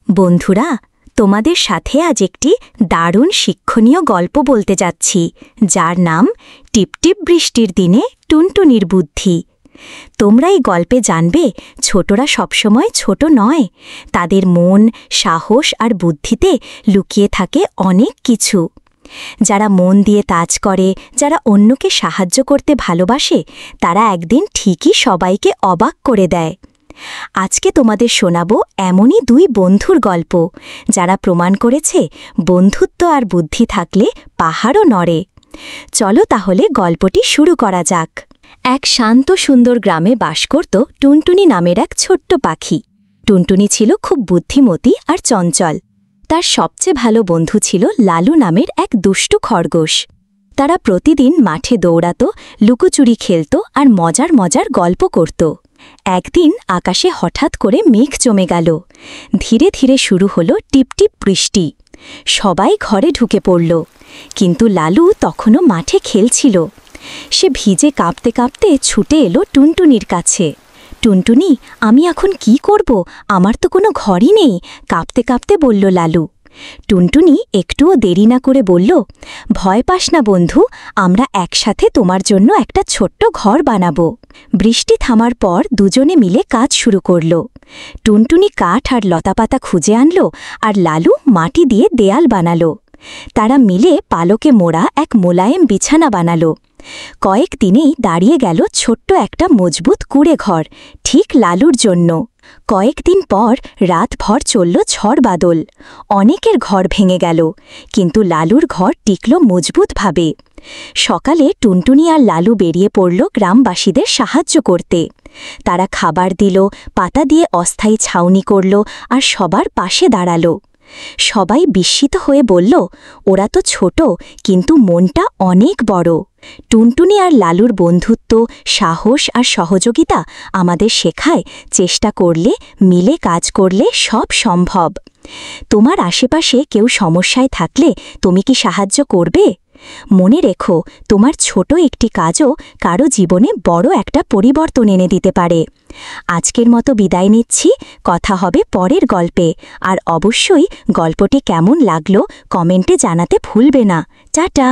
বন্ধুরা, তোমাদের সাথে আজ একটি দারুণ শিক্ষণীয় গল্প বলতে যাচ্ছি, যার নাম টিপটিপ বৃষ্টির দিনে টুনটুনির বুদ্ধি। তোমরা এই গল্পে জানবে ছোটরা সবসময় ছোট নয়, তাদের মন, সাহস আর বুদ্ধিতে লুকিয়ে থাকে অনেক কিছু। যারা মন দিয়ে কাজ করে, যারা অন্যকে সাহায্য করতে ভালোবাসে, তারা একদিন ঠিকই সবাইকে অবাক করে দেয়। আজকে তোমাদের শোনাবো এমনই দুই বন্ধুর গল্প, যারা প্রমাণ করেছে বন্ধুত্ব আর বুদ্ধি থাকলে পাহাড়ও নড়ে। চলো তাহলে গল্পটি শুরু করা যাক। এক শান্ত সুন্দর গ্রামে বাস করত টুনটুনি নামের এক ছোট্ট পাখি। টুনটুনি ছিল খুব বুদ্ধিমতী আর চঞ্চল। তার সবচেয়ে ভালো বন্ধু ছিল লালু নামের এক দুষ্টু খরগোশ। তারা প্রতিদিন মাঠে দৌড়াত, লুকোচুরি খেলত আর মজার মজার গল্প করত। একদিন আকাশে হঠাৎ করে মেঘ জমে গেল। ধীরে ধীরে শুরু হলো টিপটিপ বৃষ্টি। সবাই ঘরে ঢুকে পড়ল, কিন্তু লালু তখনও মাঠে খেলছিল। সে ভিজে কাঁপতে কাঁপতে ছুটে এলো টুনটুনির কাছে। টুনটুনি, আমি এখন কি করব? আমার তো কোনো ঘরই নেই, কাঁপতে কাঁপতে বলল লালু। টুনটুনি একটুও দেরি না করে বলল, ভয় পাস না বন্ধু, আমরা একসাথে তোমার জন্য একটা ছোট্ট ঘর বানাবো। বৃষ্টি থামার পর দুজনে মিলে কাজ শুরু করল। টুনটুনি কাঠ আর লতাপাতা খুঁজে আনল, আর লালু মাটি দিয়ে দেয়াল বানালো। তারা মিলে পালকে মোড়া এক মোলায়েম বিছানা বানালো। কয়েক দিনেই দাঁড়িয়ে গেল ছোট্ট একটা মজবুত কুঁড়ে ঘর, ঠিক লালুর জন্য। কয়েকদিন পর রাতভর চলল ঝড় বাদল। অনেকের ঘর ভেঙে গেল, কিন্তু লালুর ঘর টিকল মজবুতভাবে। সকালে টুনটুনি আর লালু বেরিয়ে পড়ল গ্রামবাসীদের সাহায্য করতে। তারা খাবার দিল, পাতা দিয়ে অস্থায়ী ছাউনি করল আর সবার পাশে দাঁড়াল। সবাই বিস্মিত হয়ে বলল, ওরা তো ছোট, কিন্তু মনটা অনেক বড়। টুনটুনি আর লালুর বন্ধুত্ব, সাহস আর সহযোগিতা আমাদের শেখায় চেষ্টা করলে, মিলে কাজ করলে সব সম্ভব। তোমার আশেপাশে কেউ সমস্যায় থাকলে তুমি কি সাহায্য করবে? মনে রেখো, তোমার ছোট একটি কাজও কারো জীবনে বড় একটা পরিবর্তন এনে দিতে পারে। আজকের মতো বিদায় নিচ্ছি, কথা হবে পরের গল্পে। আর অবশ্যই গল্পটি কেমন লাগলো কমেন্টে জানাতে ভুলবে না। টাটা।